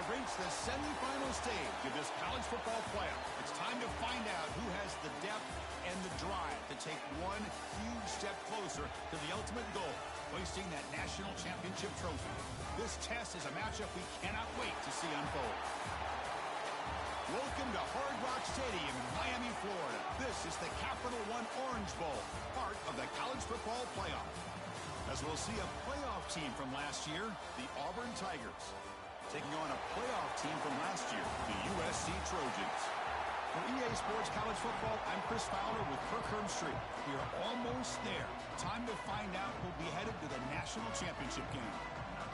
We've reached the semifinal stage of this college football playoff. It's time to find out who has the depth and the drive to take one huge step closer to the ultimate goal, hoisting that national championship trophy. This test is a matchup we cannot wait to see unfold. Welcome to Hard Rock Stadium in Miami, Florida. This is the Capital One Orange Bowl, part of the college football playoff. As we'll see a playoff team from last year, the Auburn Tigers, taking on a playoff team from last year, the USC Trojans. For EA Sports College Football, I'm Chris Fowler with Kirk Herbstreit. We are almost there. Time to find out who'll be headed to the national championship game.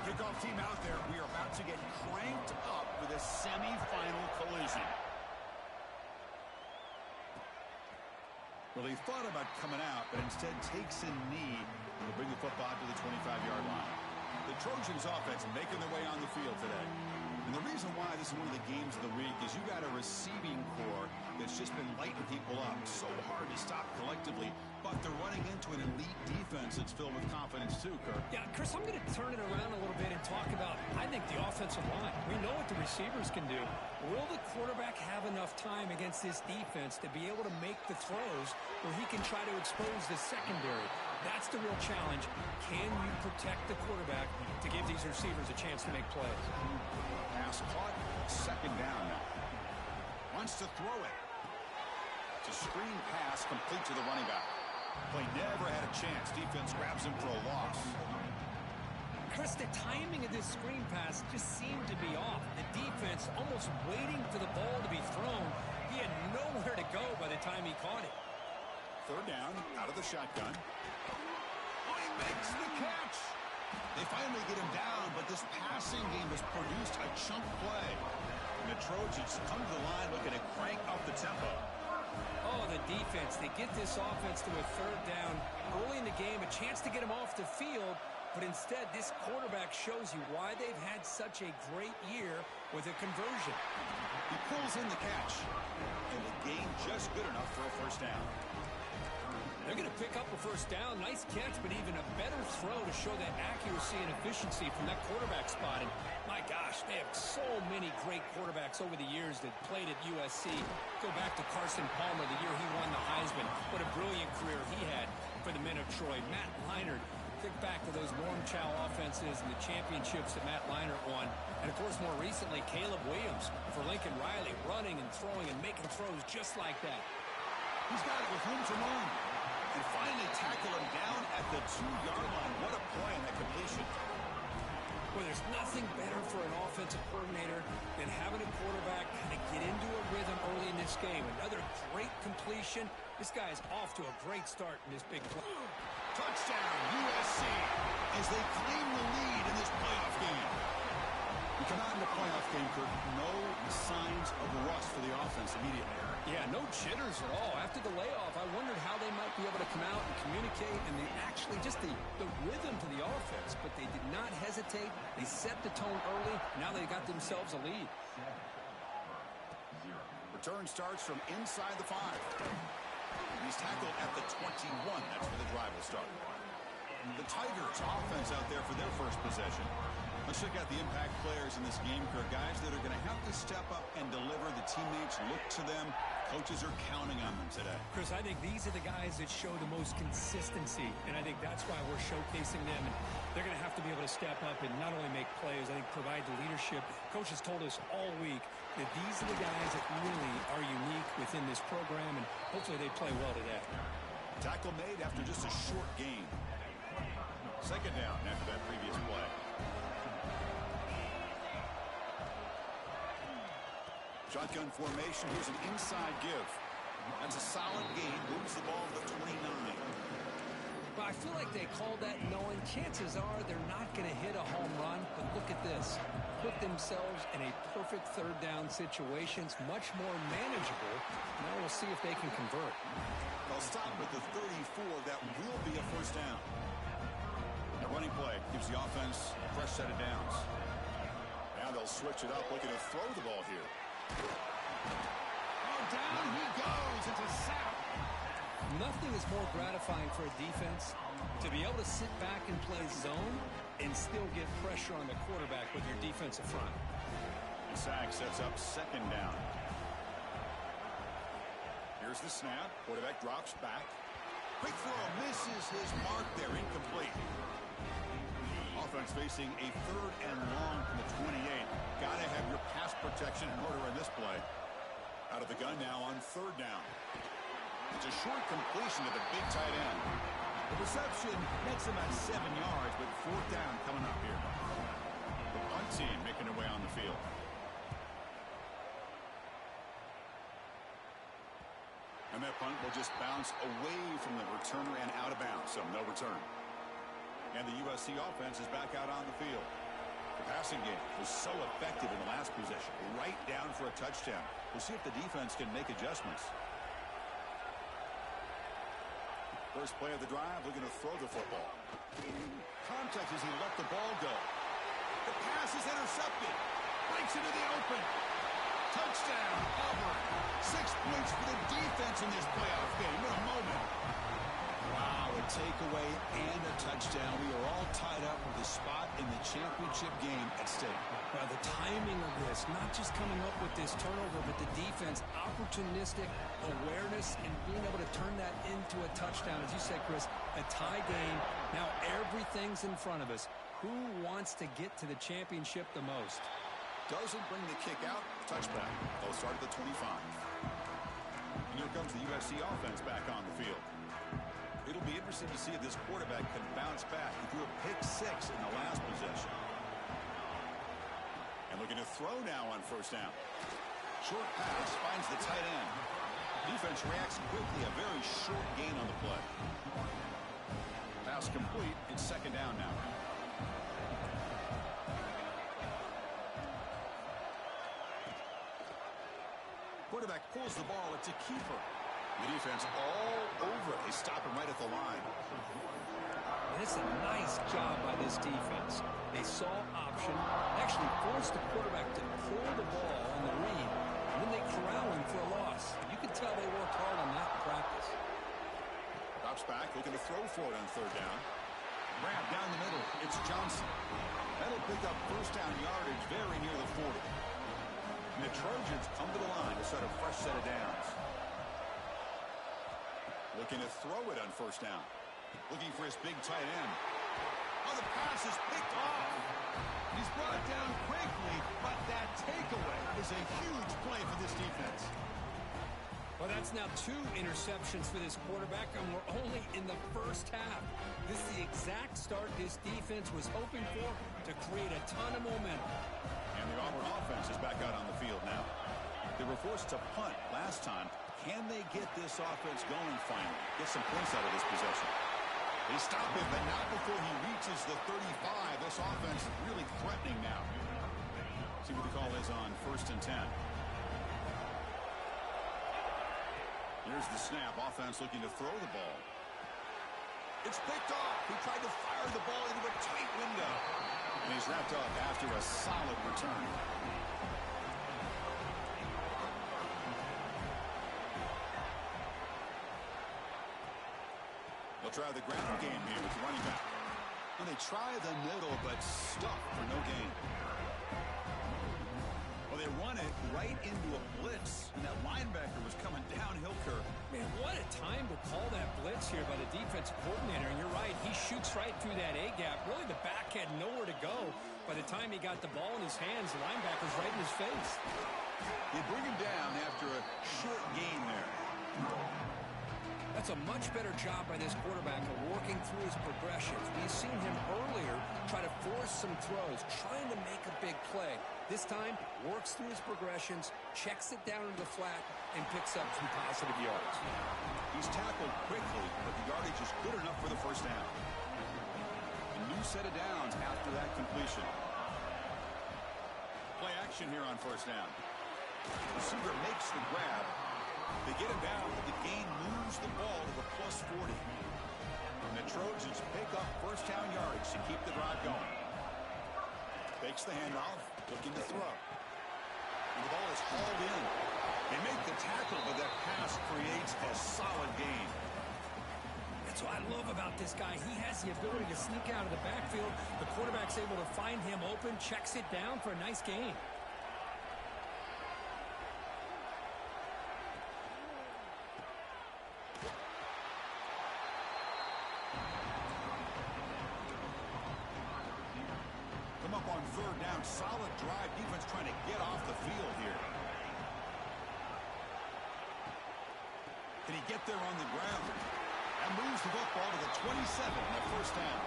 Kickoff team out there. We are about to get cranked up for the semifinal collision. Well, he thought about coming out, but instead takes a knee to bring the football to the 25-yard line. The Trojans offense making their way on the field today. And the reason why this is one of the games of the week is you got a receiving core that's just been lighting people up. So hard to stop collectively, but they're running into an elite defense that's filled with confidence too, Kirk. Yeah, Chris, I'm going to turn it around a little bit and talk about, I think, the offensive line. We know what the receivers can do. Will the quarterback have enough time against this defense to be able to make the throws where he can try to expose the secondary? That's the real challenge. Can you protect the quarterback to give these receivers a chance to make plays? Pass caught. Second down now. Wants to throw it. It's a screen pass complete to the running back. Play never had a chance. Defense grabs him for a loss. Chris, the timing of this screen pass just seemed to be off. The defense almost waiting for the ball to be thrown. He had nowhere to go by the time he caught it. Third down, out of the shotgun. Oh, he makes the catch. They finally get him down, but this passing game has produced a chunk play. And the Trojans come to the line looking to crank up the tempo. Oh, the defense. They get this offense to a third down early in the game, a chance to get him off the field. But instead, this quarterback shows you why they've had such a great year with a conversion. He pulls in the catch. And the gain just good enough for a first down. They're going to pick up a first down. Nice catch, but even a better throw to show that accuracy and efficiency from that quarterback spot. And my gosh, they have so many great quarterbacks over the years that played at USC. Go back to Carson Palmer, the year he won the Heisman. What a brilliant career he had for the men of Troy. Matt Leinart, think back to those Norm Chow offenses and the championships that Matt Leinart won. And, of course, more recently, Caleb Williams for Lincoln Riley, running and throwing and making throws just like that. He's got it with room to run. And finally tackle him down at the 2-yard line. What a play on that completion. Well, there's nothing better for an offensive coordinator than having a quarterback kind of get into a rhythm early in this game. Another great completion. This guy is off to a great start in this big play. Touchdown, USC, as they claim the lead in this playoff game. We come out in the playoff game, Kirk. No signs of rust for the offense immediately. Yeah, no jitters at all. After the layoff, I wondered how they might be able to come out and communicate and actually just the rhythm to the offense. But they did not hesitate. They set the tone early. Now they got themselves a lead. Return starts from inside the 5. He's tackled at the 21. That's where the drive will start. The Tigers offense out there for their first possession. Let's check out the impact players in this game, Kirk. Guys that are going to have to step up and deliver. The teammates look to them. Coaches are counting on them today. Chris, I think these are the guys that show the most consistency, and I think that's why we're showcasing them. And they're going to have to be able to step up and not only make plays, I think provide the leadership. Coaches told us all week that these are the guys that really are unique within this program, and hopefully they play well today. Tackle made after just a short gain. Second down after that previous play. Shotgun formation. Here's an inside give. That's a solid gain. Moves the ball to the 29. Well, I feel like they called that knowing chances are they're not going to hit a home run. But look at this. Put themselves in a perfect third down situation. It's much more manageable. Now we'll see if they can convert. They'll stop at the 34. That will be a first down. A running play gives the offense a fresh set of downs. Now they'll switch it up, looking to throw the ball here. Oh, down he goes. It's a sack. Nothing is more gratifying for a defense to be able to sit back and play zone and still get pressure on the quarterback with your defensive front. The sack sets up second down. Here's the snap. Quarterback drops back. Quick throw. Misses his mark there. Incomplete. Offense facing a third and long from the 28. Got to have your pass protection in order in this play. Out of the gun now on third down. It's a short completion to the big tight end. The reception makes him at 7 yards, but fourth down coming up here. The punt team making their way on the field. And that punt will just bounce away from the returner and out of bounds, so no return. And the USC offense is back out on the field. The passing game was so effective in the last possession, right down for a touchdown. We'll see if the defense can make adjustments. First play of the drive, looking to throw the football. Contact as he let the ball go. The pass is intercepted. Breaks into the open. Touchdown, Auburn. 6 points for the defense in this playoff game. What a moment. Wow, a takeaway and a touchdown. We are all tied up with a spot in the championship game at stake. Well, the timing of this, not just coming up with this turnover, but the defense, opportunistic awareness, and being able to turn that into a touchdown. As you said, Chris, a tie game. Now everything's in front of us. Who wants to get to the championship the most? Doesn't bring the kick out. Touchback. They'll start at the 25. And here comes the USC offense back on the field. It'll be interesting to see if this quarterback can bounce back. He threw a pick 6 in the last possession. And looking to throw now on first down. Short pass finds the tight end. Defense reacts quickly. A very short gain on the play. Pass complete. It's second down now. Quarterback pulls the ball. It's a keeper. The defense all over it. They stop him right at the line. It's a nice job by this defense. They saw option, actually forced the quarterback to pull the ball on the read, and then they corral him for a loss. You can tell they worked hard on that in practice. Drops back, looking to throw for it on third down. Grab down the middle. It's Johnson. That'll pick up first down yardage very near the 40. And the Trojans come to the line to start a fresh set of downs. Looking to throw it on first down. Looking for his big tight end. Oh, the pass is picked off. He's brought down quickly, but that takeaway is a huge play for this defense. Well, that's now 2 interceptions for this quarterback, and we're only in the first half. This is the exact start this defense was hoping for to create a ton of momentum. And the Auburn offense is back out on the field now. They were forced to punt last time. Can they get this offense going finally? Get some points out of this possession. They stop him, but not before he reaches the 35. This offense really threatening now. See what the call is on first and 10. Here's the snap. Offense looking to throw the ball. It's picked off. He tried to fire the ball into a tight window. And he's wrapped up after a solid return. They'll try the ground game here with the running back. And they try the middle, but stuck for no gain. Well, they run it right into a blitz, and that linebacker was coming downhill curve. Man, what a time to call that blitz here by the defensive coordinator. And you're right, he shoots right through that A-gap. Really, the back had nowhere to go. By the time he got the ball in his hands, the linebacker's right in his face. They bring him down after a short gain there. That's a much better job by this quarterback of working through his progressions. We've seen him earlier try to force some throws, trying to make a big play. This time, works through his progressions, checks it down into the flat, and picks up some positive yards. He's tackled quickly, but the yardage is good enough for the first down. A new set of downs after that completion. Play action here on first down. Receiver makes the grab. They get him down, but the gain moves the ball to the +40. And the Trojans pick up first down yardage to keep the drive going. Takes the handoff, looking to throw. And the ball is hauled in. They make the tackle, but that pass creates a solid gain. That's what I love about this guy. He has the ability to sneak out of the backfield. The quarterback's able to find him open, checks it down for a nice gain. Solid drive. Defense trying to get off the field here. Can he get there on the ground? And moves the football to the 27 and a first down.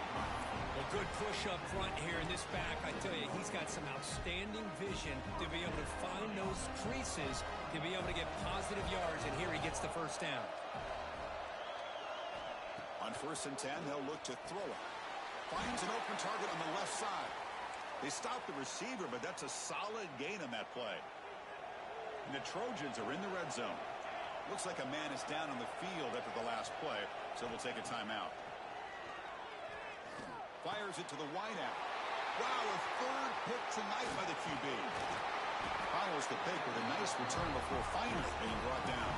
A good push up front here in this back. I tell you, he's got some outstanding vision to be able to find those creases, to be able to get positive yards, and here he gets the first down. On 1st and 10, they'll look to throw it. Finds an open target on the left side. They stop the receiver, but that's a solid gain on that play. And the Trojans are in the red zone. Looks like a man is down on the field after the last play, so we'll take a timeout. Fires it to the wideout. Wow, a third pick tonight by the QB. Follows the pick with a nice return before finally being brought down.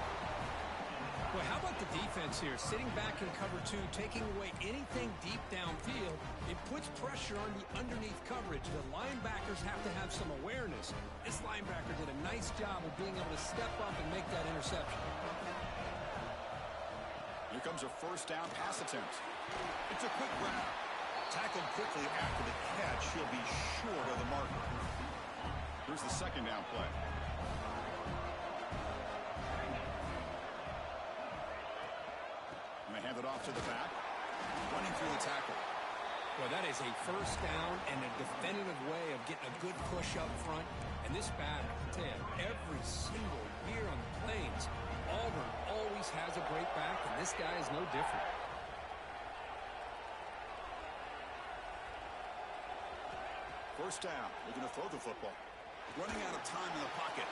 Well, how about the defense here? Sitting back in cover 2, taking away anything deep downfield. It puts pressure on the underneath coverage. The linebackers have to have some awareness. This linebacker did a nice job of being able to step up and make that interception. Here comes a first down pass attempt. It's a quick grab. Tackled quickly after the catch. He'll be short of the marker. Here's the second down play. And they hand it off to the back. Running through the tackle. Well, that is a first down and a definitive way of getting a good push up front. And this back, I tell you, every single year on the Plains, Auburn always has a great back, and this guy is no different. First down. Looking to throw the football. Running out of time in the pocket.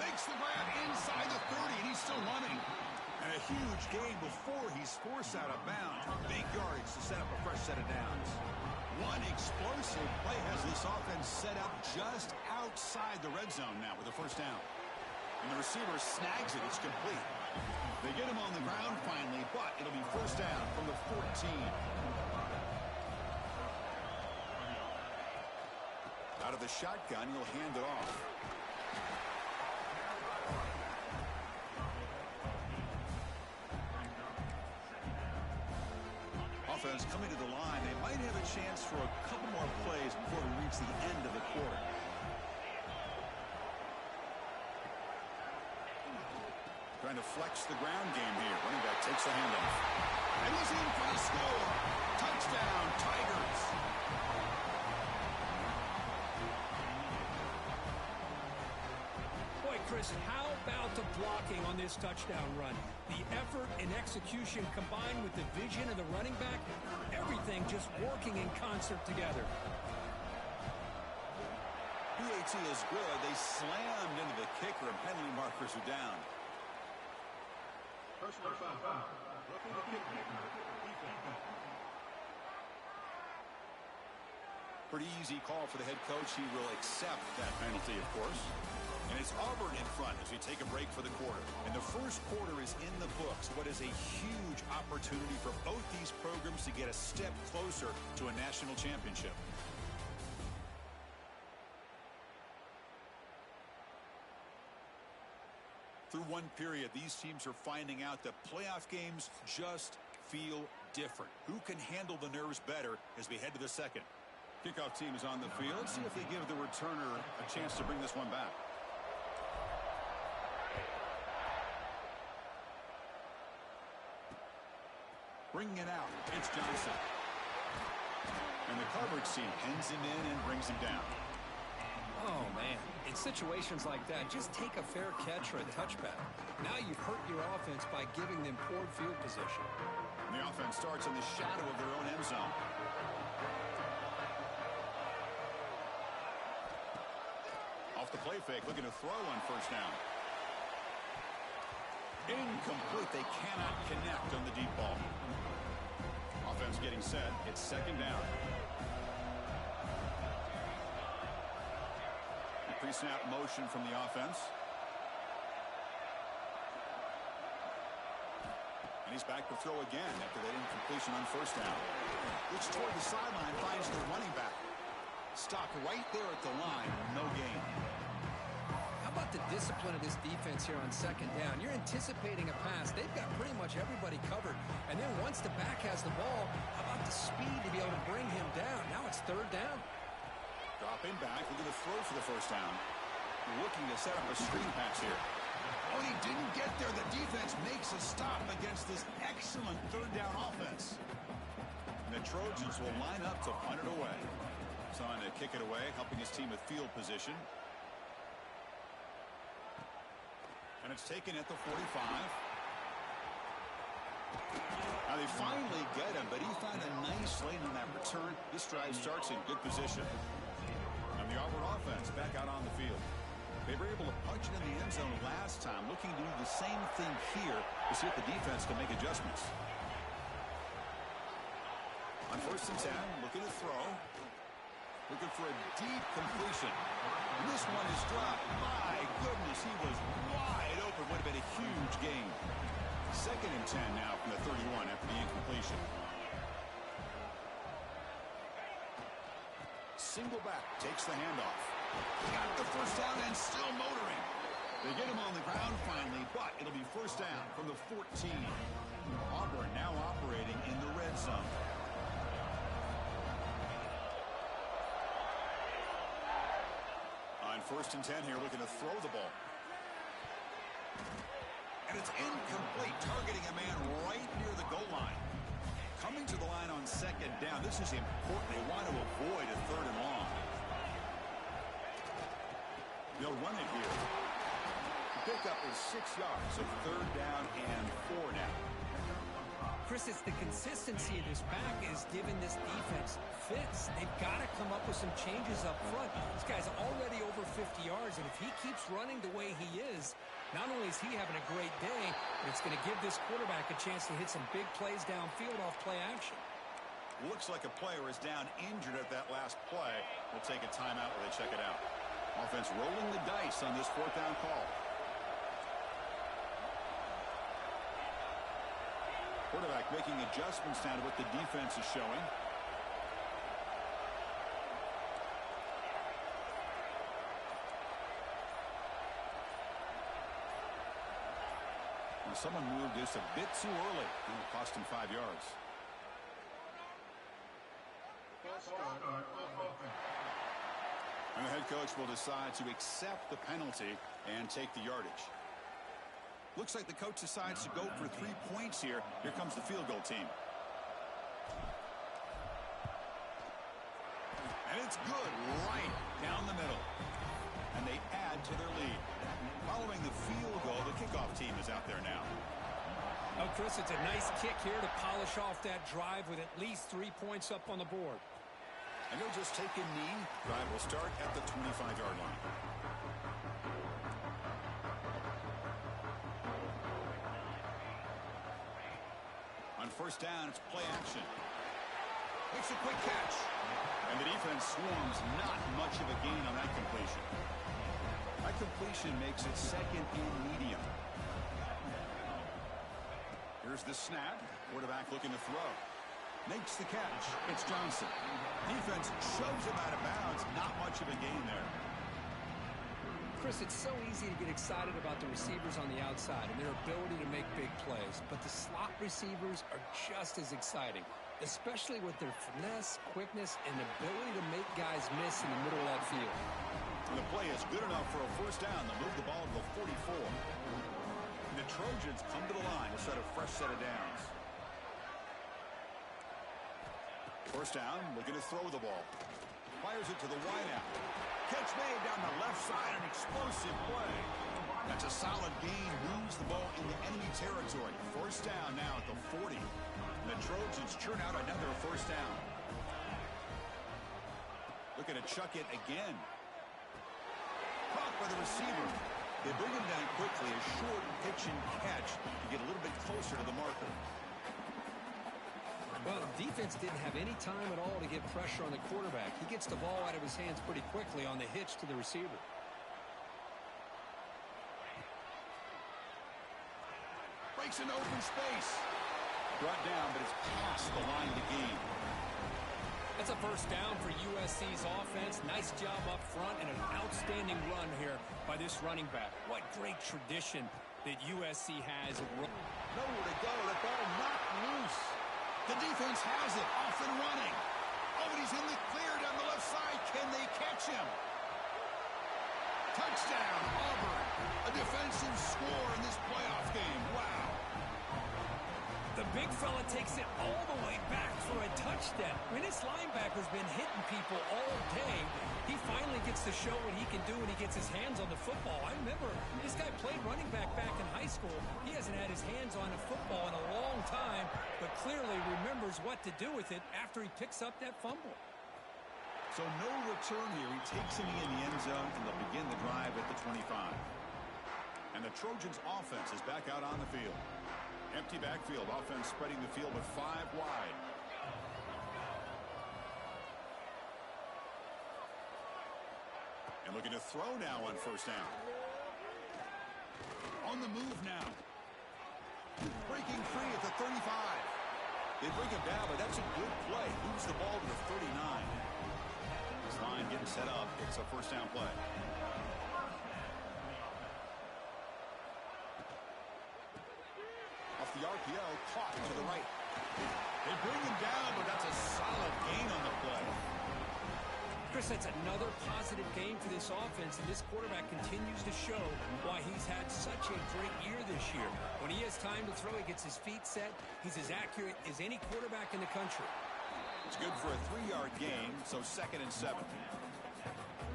Makes the grab inside the 30, and he's still running. And a huge gain before he's forced out of bounds. Big yardage to set up a fresh set of downs. One explosive play has this offense set up just outside the red zone now with a first down. And the receiver snags it. It's complete. They get him on the ground finally, but it'll be first down from the 14. Out of the shotgun, he'll hand it off. Offense coming to the line. They might have a chance for a couple more plays before we reach the end of the quarter. Trying to flex the ground game here. Running back takes the handoff. And he's in for the score. Touchdown, Tigers. Chris, how about the blocking on this touchdown run? The effort and execution combined with the vision of the running back, everything just working in concert together. PAT is good. They slammed into the kicker, and penalty markers are down. Personal foul. Pretty easy call for the head coach. He will accept that penalty, of course. And it's Auburn in front as we take a break for the quarter. And the first quarter is in the books. What is a huge opportunity for both these programs to get a step closer to a national championship. Through one period, these teams are finding out that playoff games just feel different. Who can handle the nerves better as we head to the second? Kickoff team is on the field. Let's see if they give the returner a chance to bring this one back. Bringing it out. It's Johnson. And the coverage team pins him in and brings him down. Oh, man. In situations like that, just take a fair catch or a touchback. Now you've hurt your offense by giving them poor field position. And the offense starts in the shadow of their own end zone. Off the play fake, looking to throw on first down. Incomplete. They cannot connect on the deep ball. Offense getting set. It's second down. Pre-snap motion from the offense. And he's back to throw again after that incompletion on first down. Looks toward the sideline, finds the running back. Stopped right there at the line. No gain. How about the the discipline of this defense here on second down. You're anticipating a pass. They've got pretty much everybody covered. And then once the back has the ball, how about the speed to be able to bring him down? Now it's third down. Dropping back, looking to throw for the first down. Looking to set up a screen pass here. Oh, and he didn't get there. The defense makes a stop against this excellent third down offense. And the Trojans will line up to punt it away. He's on to kick it away, helping his team with field position. And it's taken at the 45. Now they finally get him, but he found a nice lane on that return. This drive starts in good position. And the Auburn offense back out on the field. They were able to punch it in the end zone last time, looking to do the same thing here to see if the defense can make adjustments. On first and 10, looking to throw. Looking for a deep completion. And this one is dropped. My goodness, he was wide open. Would have been a huge gain. Second and 10 now from the 31 after the incompletion. Single back takes the handoff. Got the first down and still motoring. They get him on the ground finally, but it'll be first down from the 14. Auburn now operating in the red zone. On first and 10 here, looking to throw the ball. And it's incomplete, targeting a man right near the goal line. Coming to the line on second down. This is important. They want to avoid a third and long. They'll run it here. The pickup is 6 yards, so third down and 4 now. Chris, it's the consistency of this back is giving this defense fits. They've got to come up with some changes up front. This guy's already over 50 yards, and if he keeps running the way he is, not only is he having a great day, but it's going to give this quarterback a chance to hit some big plays downfield off play action. Looks like a player is down injured at that last play. We'll take a timeout while they check it out. Offense rolling the dice on this fourth down call. Quarterback making adjustments now to what the defense is showing. Well, someone moved this a bit too early. It'll cost him 5 yards. And the head coach will decide to accept the penalty and take the yardage. Looks like the coach decides to go for 3 points here. Here comes the field goal team. And it's good right down the middle. And they add to their lead. Following the field goal, the kickoff team is out there now. Oh, Chris, it's a nice kick here to polish off that drive with at least 3 points up on the board. And they'll just take a knee. Drive will start at the 25-yard line. On first down, it's play action. Makes a quick catch. And the defense swarms, not much of a gain on that completion. That completion makes it second and medium. Here's the snap. Quarterback looking to throw. Makes the catch. It's Johnson. Defense shoves him out of bounds. Not much of a gain there. Chris, it's so easy to get excited about the receivers on the outside and their ability to make big plays, but the slot receivers are just as exciting, especially with their finesse, quickness, and ability to make guys miss in the middle of that field. And the play is good enough for a first down. They'll move the ball to the 44. And the Trojans come to the line to set a fresh set of downs. First down, looking to throw the ball. Fires it to the wideout. Catch made down the left side, an explosive play. That's a solid gain, moves the ball in the enemy territory. First down now at the 40. And the Trojans churn out another first down. Looking to chuck it again. Caught by the receiver. They bring him down quickly, a short pitch and catch to get a little bit closer to the marker. Well, the defense didn't have any time at all to get pressure on the quarterback. He gets the ball out of his hands pretty quickly on the hitch to the receiver. Breaks into open space. Brought down, but it's past the line to gain. That's a first down for USC's offense. Nice job up front and an outstanding run here by this running back. What great tradition that USC has. Nowhere to go. The ball knocked loose. The defense has it. Off and running. Oh, and he's in the clear down the left side. Can they catch him? Touchdown, Auburn. A defensive score in this playoff game. Wow. The big fella takes it all the way back for a touchdown. I mean, this linebacker's been hitting people all day. He finally gets to show what he can do when he gets his hands on the football. I remember this guy played running back in high school. He hasn't had his hands on a football in a long time, but clearly remembers what to do with it after he picks up that fumble. So no return here. He takes him in the end zone, and they'll begin the drive at the 25. And the Trojans' offense is back out on the field. Empty backfield, offense spreading the field with 5 wide. And looking to throw now on first down. On the move now. Breaking free at the 35. They bring him down, but that's a good play. Moves the ball to the 39. This line getting set up. It's a first down play. The RPO caught to the right. They bring him down, but that's a solid gain on the play. Chris, that's another positive game for this offense, and this quarterback continues to show why he's had such a great year this year. When he has time to throw, he gets his feet set. He's as accurate as any quarterback in the country. It's good for a 3-yard gain, so 2nd and 7.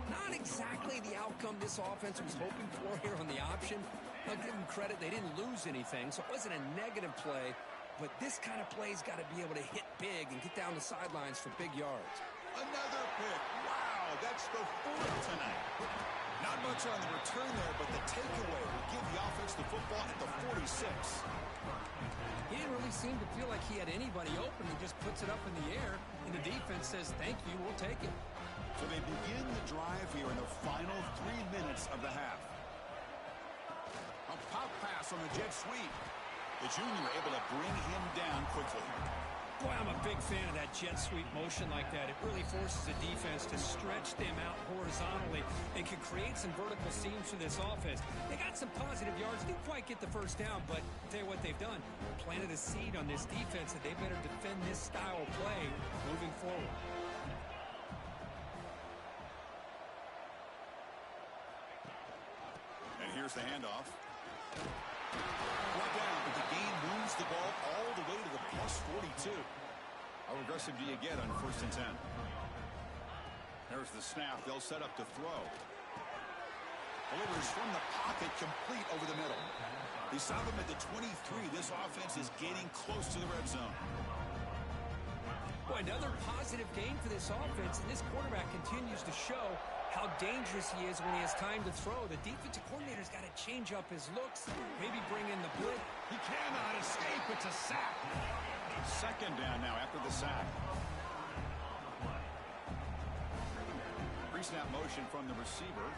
Not exactly the outcome this offense was hoping for here on the option. I'll give them credit. They didn't lose anything, so it wasn't a negative play. But this kind of play's got to be able to hit big and get down the sidelines for big yards. Another pick. Wow, that's the 4th tonight. Not much on the return there, but the takeaway will give the offense the football at the 46. He didn't really seem to feel like he had anybody open. He just puts it up in the air, and the defense says, thank you, we'll take it. So they begin the drive here in the final 3 minutes of the half. A pop pass on the jet sweep. The junior able to bring him down quickly. Boy, I'm a big fan of that jet sweep motion like that. It really forces the defense to stretch them out horizontally and can create some vertical seams for this offense. They got some positive yards. Didn't quite get the first down, but I'll tell you what they've done. Planted a seed on this defense that they better defend this style of play moving forward. And here's the handoff. Brought down, but the game moves the ball all the way to the plus 42. How aggressive do you get on 1st and 10? There's the snap. They'll set up to throw. Delivers from the pocket, complete over the middle. They saw them at the 23. This offense is getting close to the red zone. Boy, another positive game for this offense, and this quarterback continues to show how dangerous he is when he has time to throw. The defensive coordinator's got to change up his looks, maybe bring in the blitz. He cannot escape. It's a sack. 2nd down now after the sack. Pre-snap motion from the receiver.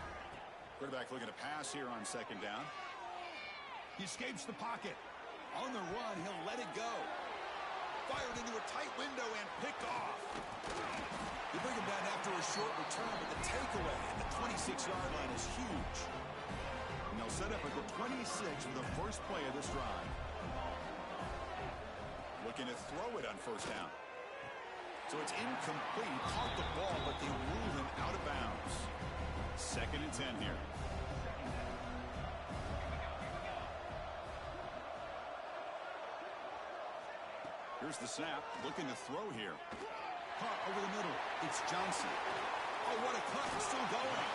Quarterback looking to pass here on 2nd down. He escapes the pocket. On the run, he'll let it go. Fired into a tight window and picked off. They bring him down after a short return, but the takeaway at the 26-yard line is huge. And they'll set up at the 26 for the first play of this drive. Looking to throw it on 1st down. So it's incomplete. He caught the ball, but they rule him out of bounds. 2nd and 10 here. Here's the snap. Looking to throw here. Caught over the middle. It's Johnson. Oh, what a cut. It's still going.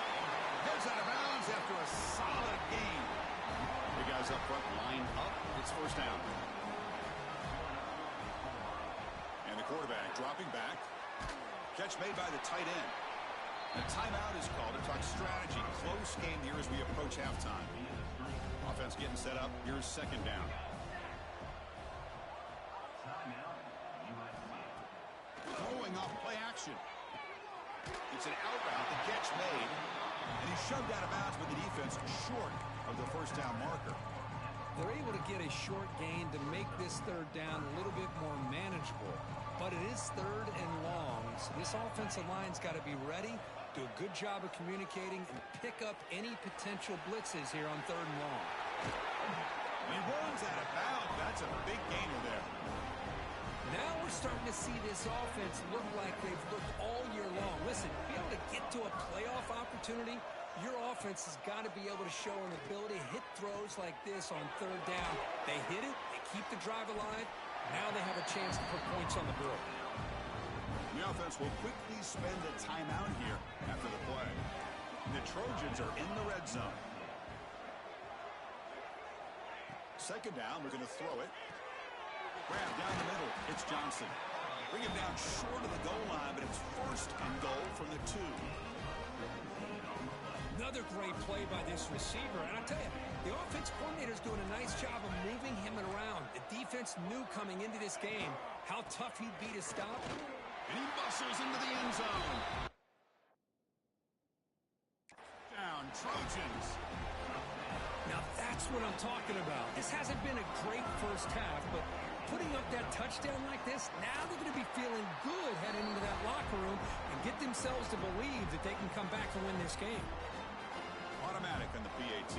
Heads out of bounds after a solid game. The guys up front line up. It's 1st down. And the quarterback dropping back. Catch made by the tight end. A timeout is called to talk strategy. Close game here as we approach halftime. Offense getting set up. Here's 2nd down. Throwing off play action. It's an out route. The catch made. And he's shoved out of bounds with the defense short of the 1st down marker. They're able to get a short gain to make this third down a little bit more manageable. But it is third and long, so this offensive line's got to be ready, do a good job of communicating, and pick up any potential blitzes here on third and long. He runs out of bounds. That's a big gainer there. Now we're starting to see this offense look like they've looked all year long. Listen, to be able to get to a playoff opportunity, your offense has got to be able to show an ability to hit throws like this on third down. They hit it, they keep the drive alive. Now they have a chance to put points on the board. The offense will quickly spend a timeout here after the play. The Trojans are in the red zone. Second down, we're going to throw it. Grab down the middle. It's Johnson. Bring him down short of the goal line, but it's first and goal from the 2. Another great play by this receiver. And I tell you, the offense coordinator is doing a nice job of moving him around. The defense knew coming into this game how tough he'd be to stop. And he muscles into the end zone. Down, Trojans. Now that's what I'm talking about. This hasn't been a great first half, but putting up that touchdown like this, now they're going to be feeling good heading into that locker room and get themselves to believe that they can come back and win this game. Automatic on the PAT.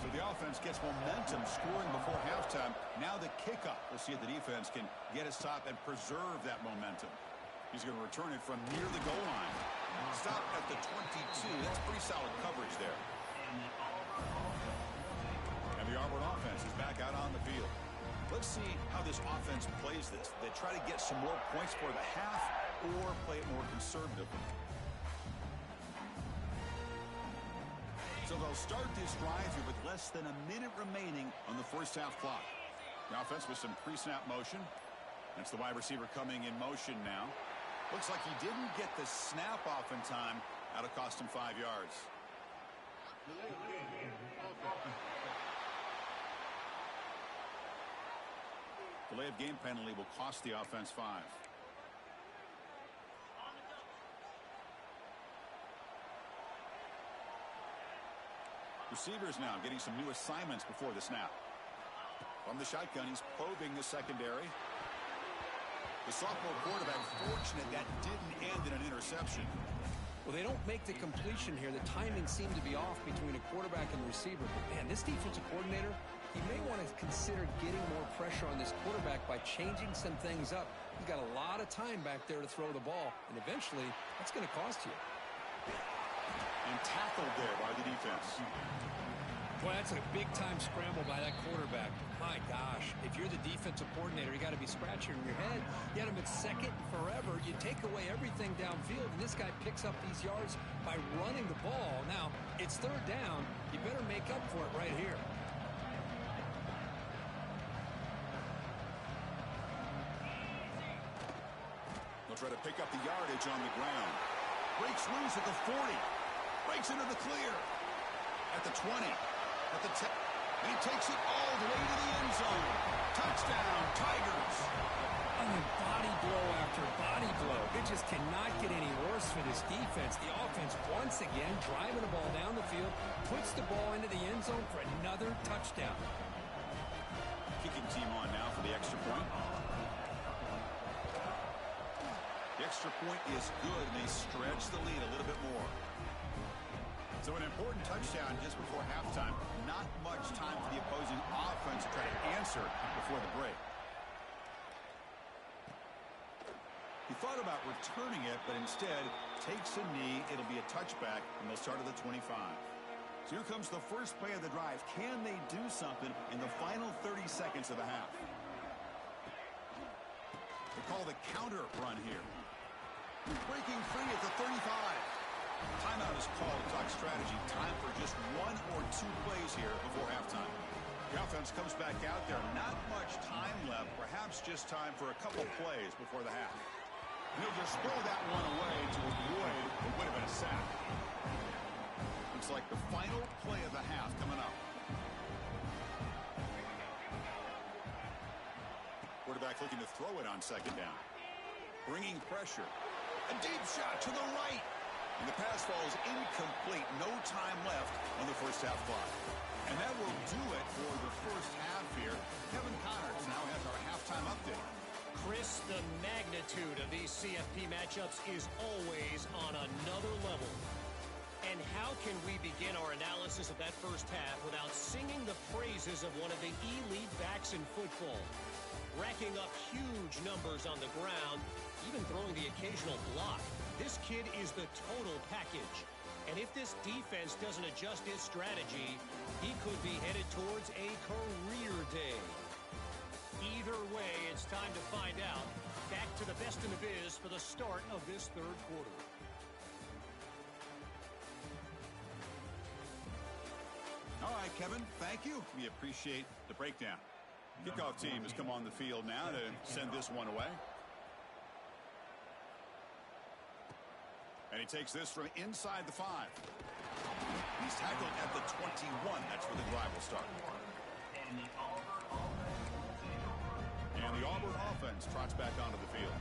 So the offense gets momentum scoring before halftime. Now the kickoff. We'll see if the defense can get a stop and preserve that momentum. He's going to return it from near the goal line. Stop at the 22. That's pretty solid coverage there. And the Auburn offense is back out on the field. Let's see how this offense plays this. They try to get some more points for the half or play it more conservatively. So they'll start this drive here with less than a minute remaining on the first half clock. The offense with some pre-snap motion. That's the wide receiver coming in motion now. Looks like he didn't get the snap off in time. That'll cost him 5 yards. Delay of game penalty will cost the offense 5. Receivers now getting some new assignments before the snap. From the shotgun, he's probing the secondary. The sophomore quarterback fortunate that didn't end in an interception. Well, they don't make the completion here. The timing seemed to be off between a quarterback and the receiver. But, man, this defensive coordinator, he may want to consider getting more pressure on this quarterback by changing some things up. He's got a lot of time back there to throw the ball, and eventually that's going to cost you. And tackled there by the defense. Boy, that's a big-time scramble by that quarterback. My gosh, if you're the defensive coordinator, you got to be scratching your head. You had him at second forever. You take away everything downfield, and this guy picks up these yards by running the ball. Now, it's third down. You better make up for it right here. They'll try to pick up the yardage on the ground. Breaks loose at the 40. Breaks into the clear. At the 20. At the 10. And he takes it all the way to the end zone. Touchdown, Tigers. I mean, body blow after body blow. It just cannot get any worse for this defense. The offense, once again, driving the ball down the field, puts the ball into the end zone for another touchdown. Kicking team on now for the extra point. The extra point is good, and they stretch the lead a little bit more. So an important touchdown just before halftime. Not much time for the opposing offense to try to answer before the break. He thought about returning it, but instead takes a knee. It'll be a touchback, and they'll start at the 25. So here comes the first play of the drive. Can they do something in the final 30 seconds of the half? They call the counter run here. Breaking free at the 35. Timeout is called to talk strategy. Time for just 1 or 2 plays here before halftime. The offense comes back out there. Not much time left. Perhaps just time for a couple plays before the half. And he'll just throw that one away to avoid what would have been a sack. Looks like the final play of the half coming up. Quarterback looking to throw it on second down. Bringing pressure. A deep shot to the right. And the pass falls incomplete. No time left on the first half clock. And that will do it for the first half here. attitude of these CFP matchups is always on another level. And how can we begin our analysis of that first half without singing the praises of one of the elite backs in football? Racking up huge numbers on the ground, even throwing the occasional block. This kid is the total package. And if this defense doesn't adjust its strategy, he could be headed towards a career day. Either way, it's time to find out. Back to the best in the biz for the start of this third quarter. All right, Kevin, thank you. We appreciate the breakdown. Kickoff team has come on the field now to send this one away. And he takes this from inside the 5. He's tackled at the 21. That's where the drive will start. And the Auburn offense trots back onto the field.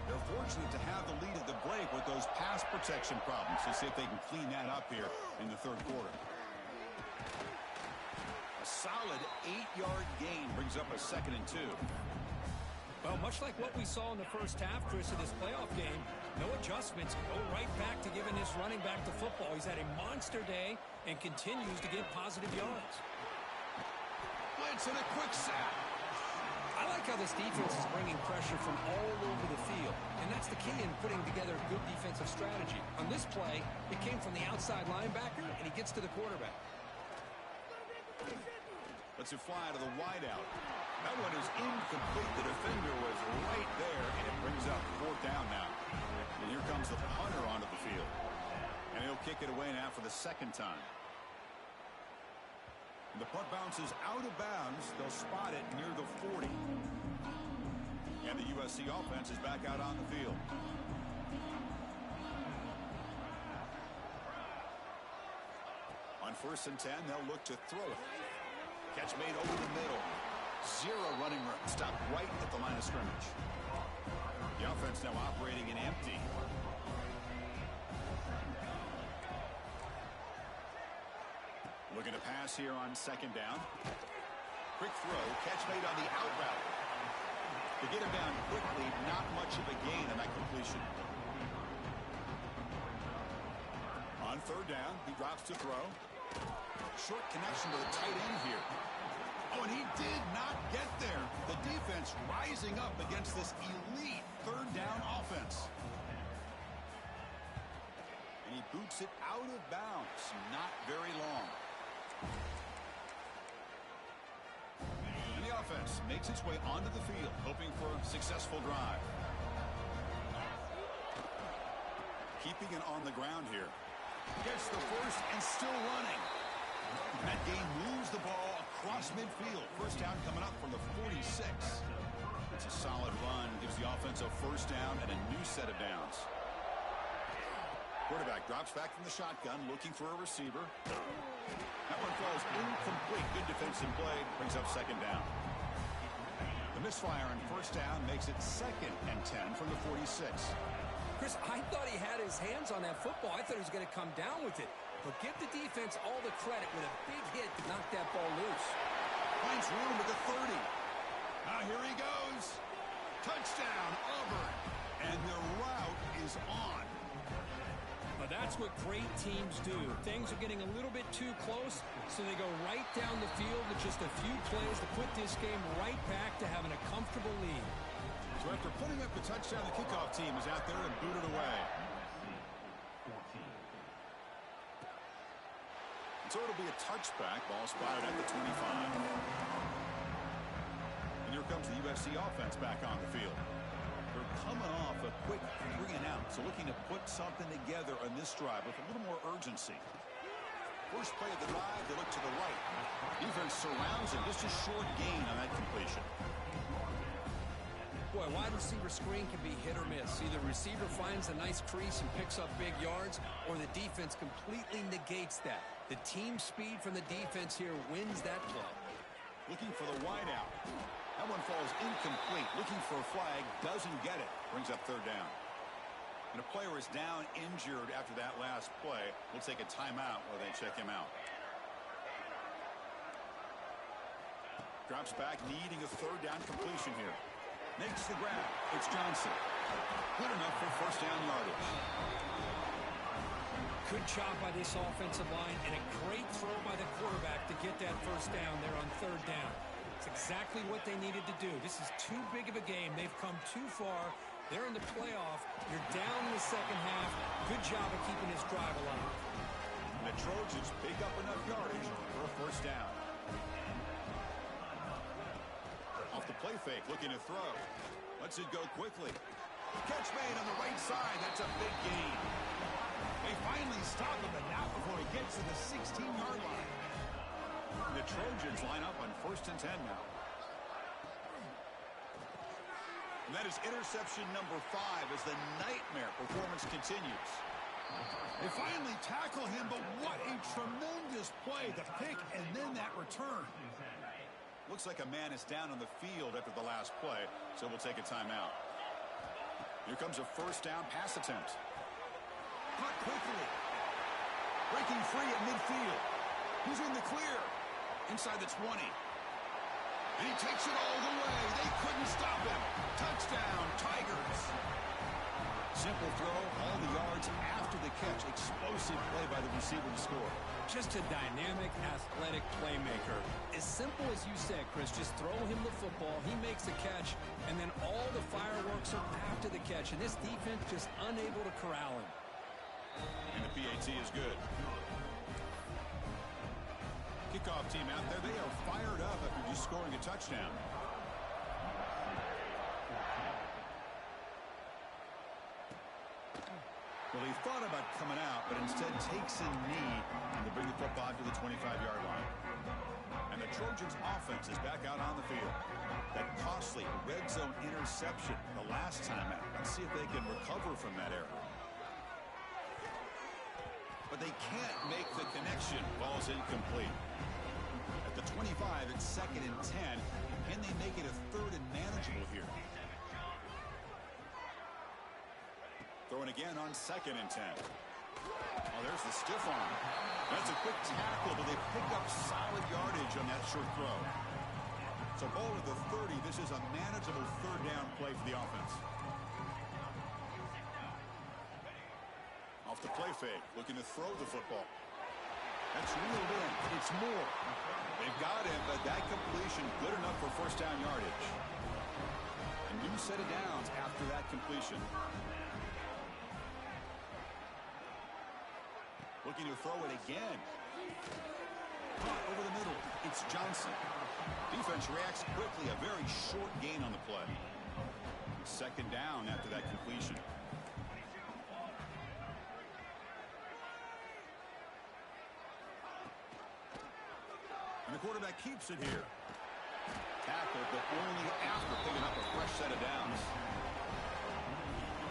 They're fortunate to have the lead at the break with those pass protection problems. Let's see if they can clean that up here in the third quarter. A solid 8-yard gain brings up a 2nd and 2. Well, much like what we saw in the first half, Chris, of this playoff game, no adjustments. Go right back to giving this running back the football. He's had a monster day and continues to get positive yards. Blitz and a quick sack. I like how this defense is bringing pressure from all over the field, and that's the key in putting together good defensive strategy. On this play, it came from the outside linebacker, and he gets to the quarterback. Lets it fly to the wideout. That one is incomplete. The defender was right there, and it brings up 4th down now. And here comes the punter onto the field. And he'll kick it away now for the 2nd time. And the punt bounces out of bounds. They'll spot it near the 40. And the USC offense is back out on the field. On 1st and 10, they'll look to throw it. Catch made over the middle. 0 running room. Stopped right at the line of scrimmage. The offense now operating in empty. Looking to pass here on 2nd down. Quick throw. Catch made on the out route. To get him down quickly, not much of a gain on that completion. On 3rd down, he drops to throw. Short connection to the tight end here. Oh, and he did not get there. The defense rising up against this elite 3rd down offense. And he boots it out of bounds. Not very long. And the offense makes its way onto the field, hoping for a successful drive. Keeping it on the ground here. Gets the first and still running. That gain moves the ball across midfield. First down coming up from the 46. It's a solid run. Gives the offense a 1st down and a new set of downs. Quarterback drops back from the shotgun, looking for a receiver. That one falls incomplete. Good defensive play. Brings up 2nd down. The misfire on 1st down makes it 2nd and 10 from the 46. Chris, I thought he had his hands on that football. I thought he was going to come down with it. But give the defense all the credit with a big hit to knock that ball loose. Finds room at the 30. Now here he goes. Touchdown, Auburn. And the route is on. But that's what great teams do. Things are getting a little bit too close, so they go right down the field with just a few plays to put this game right back to having a comfortable lead. So after putting up the touchdown, the kickoff team is out there and booted away. So it'll be a touchback. Ball spotted at the 25. And here comes the USC offense back on the field. They're coming off a quick 3 and out. So looking to put something together on this drive with a little more urgency. First play of the drive, they look to the right. Defense surrounds him. Just a short gain on that completion. Boy, wide receiver screen can be hit or miss. Either receiver finds a nice crease and picks up big yards, or the defense completely negates that. The team speed from the defense here wins that play. Looking for the wideout. That one falls incomplete. Looking for a flag. Doesn't get it. Brings up 3rd down. And a player is down injured after that last play. We'll take a timeout while they check him out. Drops back, needing a 3rd down completion here. Makes the grab. It's Johnson. Good enough for first down yardage. Good job by this offensive line and a great throw by the quarterback to get that first down there on third down. It's exactly what they needed to do. This is too big of a game. They've come too far. They're in the playoff. You're down in the second half. Good job of keeping this drive alive. The Trojans pick up enough yardage for a first down. Off the play fake, looking to throw. Lets it go quickly. Catch made on the right side. That's a big gain. They finally stop him, but not before he gets to the 16-yard line. The Trojans line up on 1st and 10 now. And that is interception number 5 as the nightmare performance continues. They finally tackle him, but what a tremendous play. The pick and then that return. Looks like a man is down on the field after the last play, so we'll take a timeout. Here comes a first down pass attempt. Caught quickly. Breaking free at midfield. He's in the clear. Inside the 20. And he takes it all the way. They couldn't stop him. Touchdown, Tigers. Simple throw, all the yards after the catch. Explosive play by the receiver to score. Just a dynamic, athletic playmaker. As simple as you said, Chris, just throw him the football. He makes the catch, and then all the fireworks are after the catch. And this defense just unable to corral him. And the PAT is good. Kickoff team out there. They are fired up after just scoring a touchdown. Well, he thought about coming out, but instead takes a knee and to bring the football to the 25-yard line. And the Trojans' offense is back out on the field. That costly red zone interception the last time out. Let's see if they can recover from that error. But they can't make the connection. Ball's incomplete. At the 25, it's 2nd and 10. Can they make it a 3rd and manageable here? Throwing again on 2nd and 10. Oh, there's the stiff arm. That's a quick tackle, but they pick up solid yardage on that short throw. So ball to the 30. This is a manageable 3rd down play for the offense. Off the play fake, looking to throw the football. That's reeled in. It's more. They've got him, but that completion good enough for first down yardage. A new set of downs after that completion. Looking to throw it again. Caught over the middle. It's Johnson. Defense reacts quickly. A very short gain on the play. 2nd down after that completion. And the quarterback keeps it here. Tackled, but only after picking up a fresh set of downs.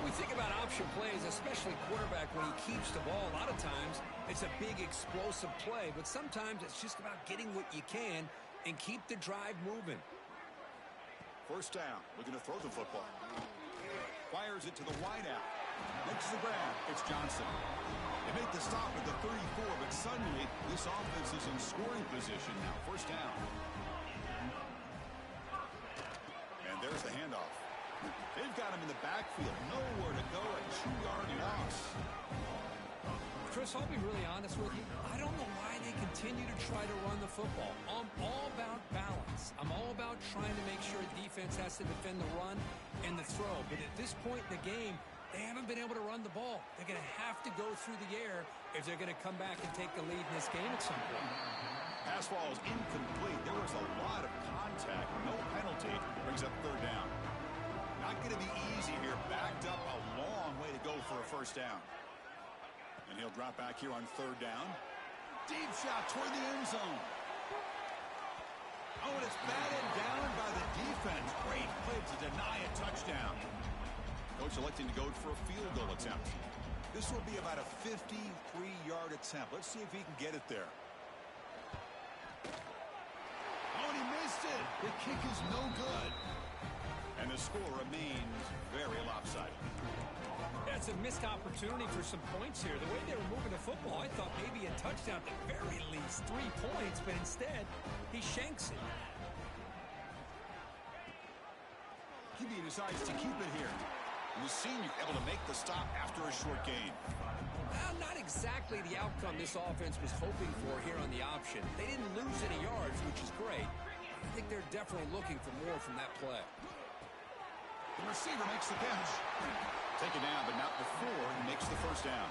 We think about option plays, especially quarterback, when he keeps the ball. A lot of times, it's a big explosive play, but sometimes it's just about getting what you can and keep the drive moving. First down, looking to throw the football. Fires it to the wideout. Makes the grab. It's Johnson. They make the stop at the 34, but suddenly this offense is in scoring position now. First down. And there's the handoff. They've got him in the backfield. Nowhere to go. A 2-yard loss. Chris, I'll be really honest with you. I don't know why they continue to try to run the football. I'm all about balance. I'm all about trying to make sure defense has to defend the run and the throw. But at this point in the game, they haven't been able to run the ball. They're going to have to go through the air if they're going to come back and take the lead in this game at some point. Pass ball is incomplete. There was a lot of contact. No penalty. Brings up 3rd down. Not going to be easy here. Backed up a long way to go for a first down. And he'll drop back here on 3rd down. Deep shot toward the end zone. Oh, and it's batted down by the defense. Great play to deny a touchdown. Coach electing to go for a field goal attempt. This will be about a 53-yard attempt. Let's see if he can get it there. Oh, and he missed it. The kick is no good. And the score remains very lopsided. That's a missed opportunity for some points here. The way they were moving the football, I thought maybe a touchdown at the very least. 3 points, but instead, he shanks it. QB decides to keep it here. And the senior able to make the stop after a short gain. Well, not exactly the outcome this offense was hoping for here on the option. They didn't lose any yards, which is great. I think they're definitely looking for more from that play. The receiver makes the catch. Taken down, but not before he makes the first down.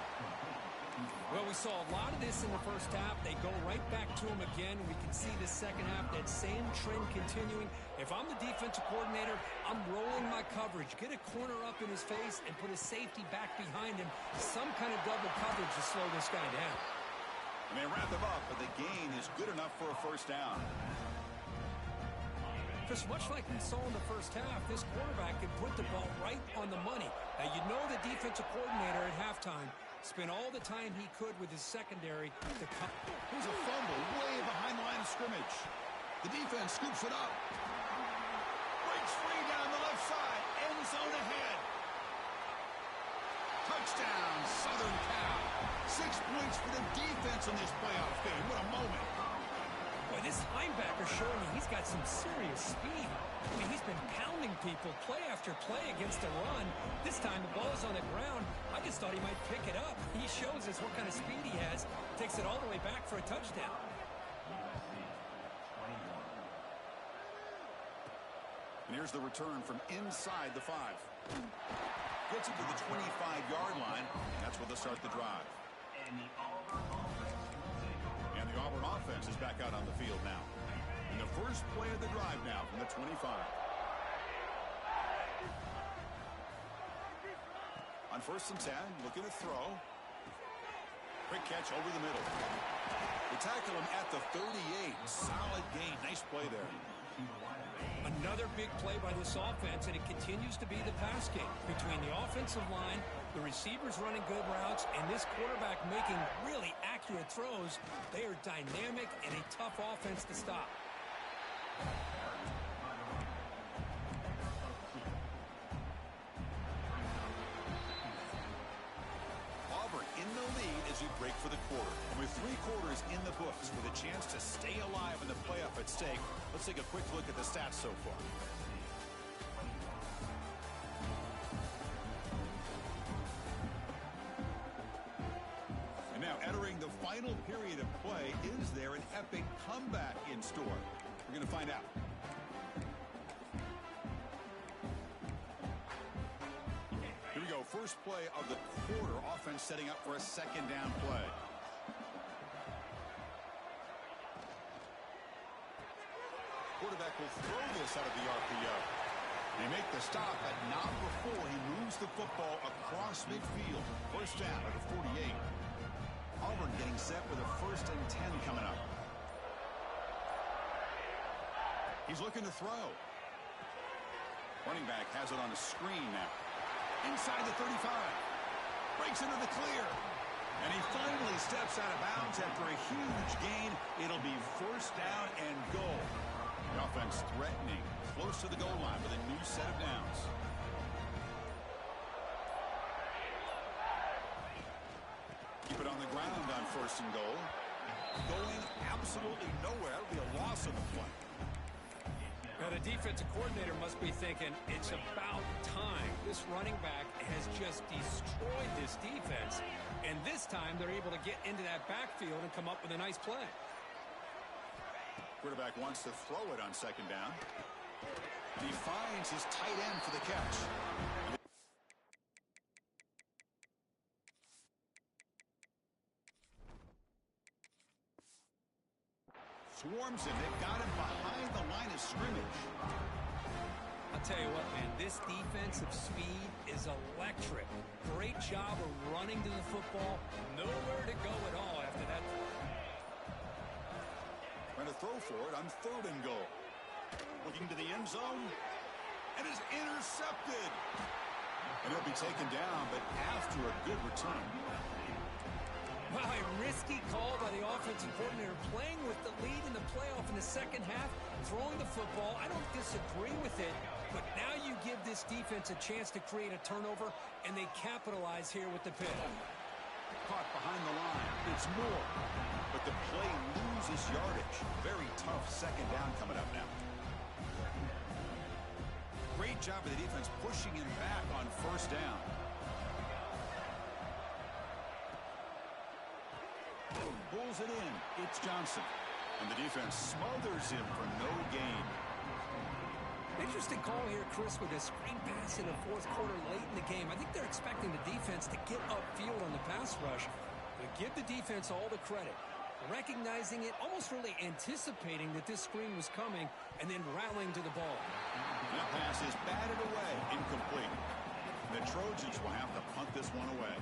Well, we saw a lot of this in the first half. They go right back to him again. We can see the second half, that same trend continuing. If I'm the defensive coordinator, I'm rolling my coverage. Get a corner up in his face and put a safety back behind him. Some kind of double coverage to slow this guy down. And they wrap him up, but the gain is good enough for a first down. Just much like we saw in the first half, this quarterback can put the ball right on the money. Now, you know the defensive coordinator at halftime spent all the time he could with his secondary to come. Here's a fumble way behind the line of scrimmage. The defense scoops it up. Breaks free down the left side. End zone ahead. Touchdown, Southern Cal. 6 points for the defense in this playoff game. What a moment. Boy, this linebacker showing me he's got some serious speed. I mean, he's been pounding people play after play against the run. This time the ball is on the ground. I just thought he might pick it up. He shows us what kind of speed he has. Takes it all the way back for a touchdown. And here's the return from inside the 5. Gets it to the 25-yard line. That's where they'll start the drive. And the Auburn offense is back out on the field now. And the first play of the drive now from the 25. On 1st and 10, looking to throw. Quick catch over the middle. They tackle him at the 38. Solid gain. Nice play there. Another big play by this offense, and it continues to be the pass game. Between the offensive line, the receivers running good routes, and this quarterback making really accurate throws, they are dynamic and a tough offense to stop. Auburn in the lead as we break for the quarter. And with 3 quarters in the books with a chance to stay alive in the playoff at stake, let's take a quick look at the stats so far. And now entering the final period of play, is there an epic comeback in store? We're going to find out. Here we go. First play of the quarter. Offense setting up for a second down play. Quarterback will throw this out of the RPO. They make the stop, but not before he moves the football across midfield. First down at the 48. Auburn getting set with a 1st and 10 coming up. He's looking to throw. Running back has it on the screen now. Inside the 35. Breaks into the clear. And he finally steps out of bounds after a huge gain. It'll be first down and goal. The offense threatening, close to the goal line with a new set of downs. Keep it on the ground on 1st and goal. Going absolutely nowhere. That'll be a loss on the play. Now, the defensive coordinator must be thinking, it's about time. This running back has just destroyed this defense. And this time, they're able to get into that backfield and come up with a nice play. Quarterback wants to throw it on 2nd down. And he finds his tight end for the catch. Swarms him. They've got him behind the line of scrimmage. I'll tell you what, man, this defensive speed is electric. Great job of running to the football. Nowhere to go at all after that. Trying to throw for it on 3rd and goal. Looking to the end zone. And is intercepted. And he'll be taken down, but after a good return. Wow, a risky call by the offensive coordinator, playing with the lead in the playoff in the second half, throwing the football. I don't disagree with it, but now you give this defense a chance to create a turnover, and they capitalize here with the pick. Caught behind the line. It's more. But the play loses yardage. Very tough 2nd down coming up now. Great job of the defense pushing him back on first down. Pulls it in. It's Johnson. And the defense smothers him for no gain. Interesting call here, Chris, with a screen pass in the fourth quarter late in the game. I think they're expecting the defense to get upfield on the pass rush. But give the defense all the credit. Recognizing it, almost really anticipating that this screen was coming, and then rallying to the ball. That pass is batted away, incomplete. The Trojans will have to punt this one away.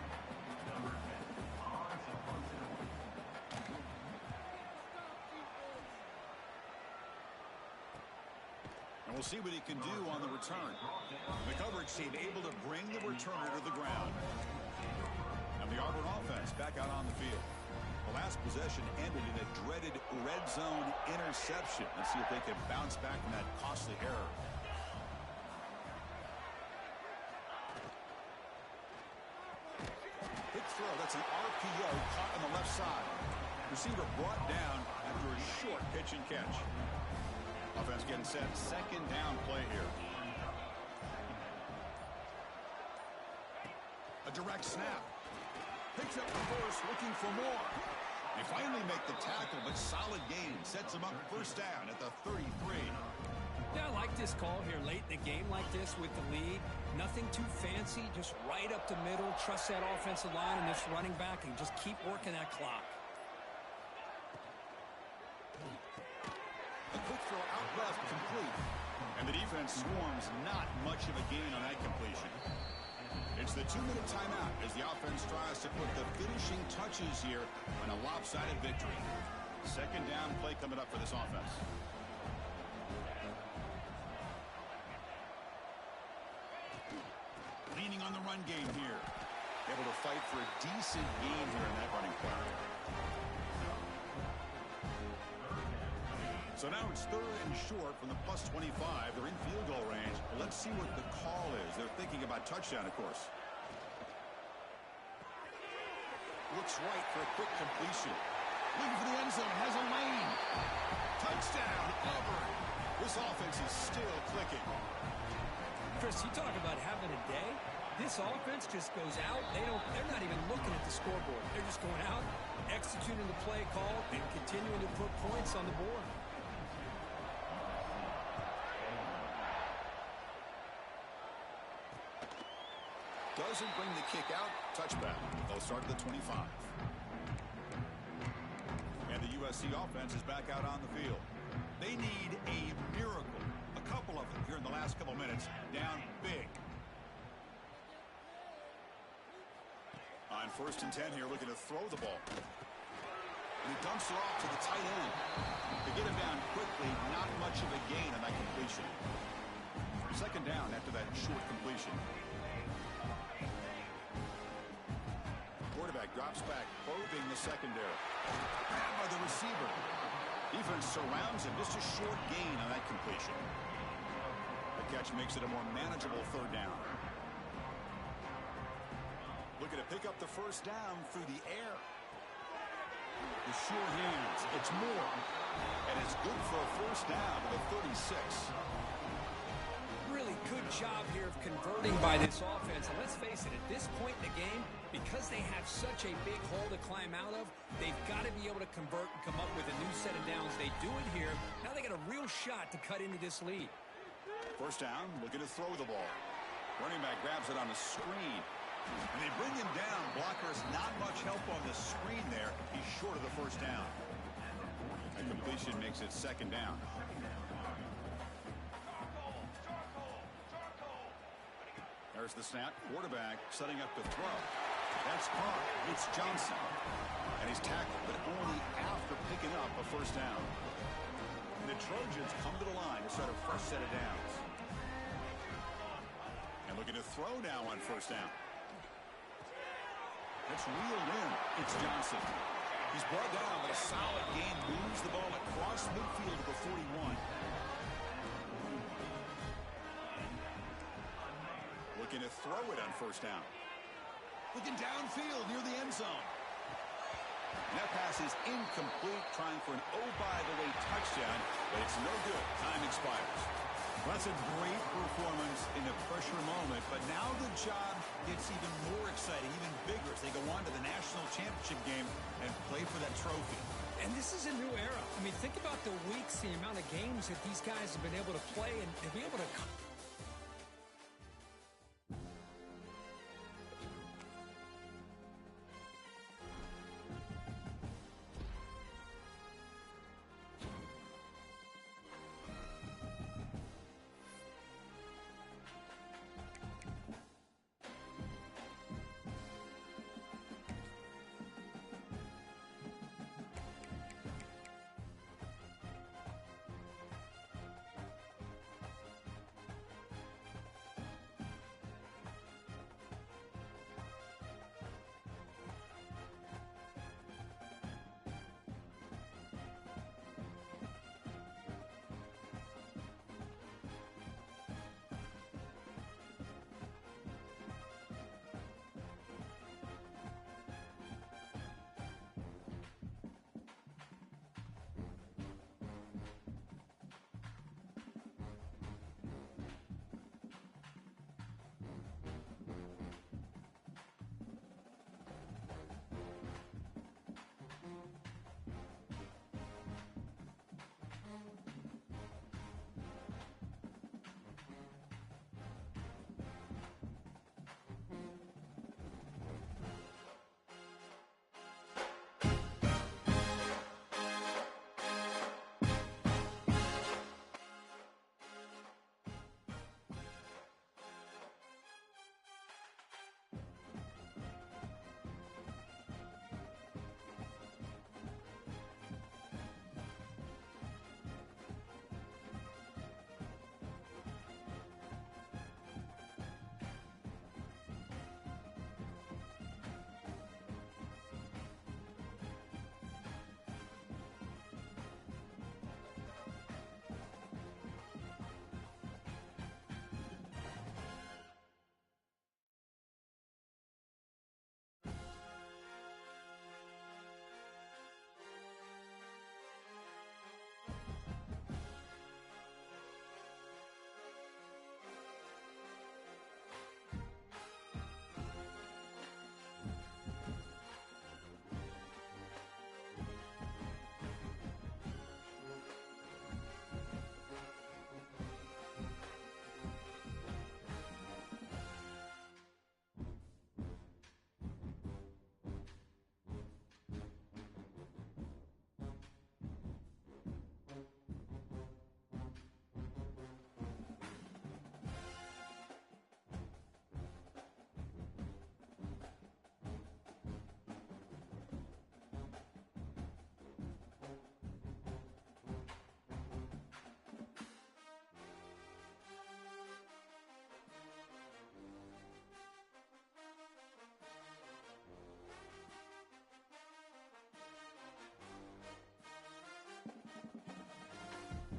And we'll see what he can do on the return. The coverage team able to bring the returner to the ground. And the Auburn offense back out on the field. The last possession ended in a dreaded red zone interception. Let's see if they can bounce back from that costly error. Big throw. That's an RPO caught on the left side. Receiver brought down after a short pitch and catch. Offense getting set. Second down play here. A direct snap. Picks up the first, looking for more. They finally make the tackle, but solid gain. Sets them up first down at the 33. Yeah, I like this call here late in the game like this with the lead. Nothing too fancy, just right up the middle. Trust that offensive line and this running back and just keep working that clock. A quick throw out left, complete. And the defense swarms, not much of a gain on that completion. It's the 2-minute timeout as the offense tries to put the finishing touches here on a lopsided victory. Second down play coming up for this offense. Leaning on the run game here. Able to fight for a decent gain here in that running play. So now it's third and short from the plus 25. They're in field goal range. Let's see what the call is. They're thinking about touchdown, of course. Looks right for a quick completion. Looking for the end zone. Has a lane. Touchdown, Auburn. This offense is still clicking. Chris, you talk about having a day. This offense just goes out. They're not even looking at the scoreboard. They're just going out, executing the play call, and continuing to put points on the board. Doesn't bring the kick out. Touchback. They'll start at the 25. And the USC offense is back out on the field. They need a miracle. A couple of them here in the last couple minutes. Down big. On first and 10 here, looking to throw the ball. And he dumps it off to the tight end. To get him down quickly, not much of a gain on that completion. Second down after that short completion. Quarterback drops back, probing the secondary. Grabbed by the receiver. Defense surrounds him. Just a short gain on that completion. The catch makes it a more manageable third down. Looking to pick up the first down through the air. The sure hands. It's Moore. And it's good for a first down to the 36. Really good job here of converting by this offense. And let's face it, at this point in the game, because they have such a big hole to climb out of, they've got to be able to convert and come up with a new set of downs. They do it here. Now they got a real shot to cut into this lead. First down, looking to throw the ball. Running back grabs it on the screen. And they bring him down. Blockers not much help on the screen there. He's short of the first down. A completion makes it second down. There's the snap. Quarterback setting up to throw. That's caught. It's Johnson. And he's tackled, but only after picking up a first down. And the Trojans come to the line to start a fresh set of downs. And looking to throw now on first down. That's reeled in. It's Johnson. He's brought down, but a solid gain moves the ball across midfield to the 41. Looking to throw it on first down. Looking downfield near the end zone. And that pass is incomplete, trying for an oh-by-the-way touchdown, but it's no good. Time expires. Well, that's a great performance in a pressure moment, but now the job gets even more exciting, even bigger as they go on to the national championship game and play for that trophy. And this is a new era. I mean, think about the weeks, the amount of games that these guys have been able to play and to be able to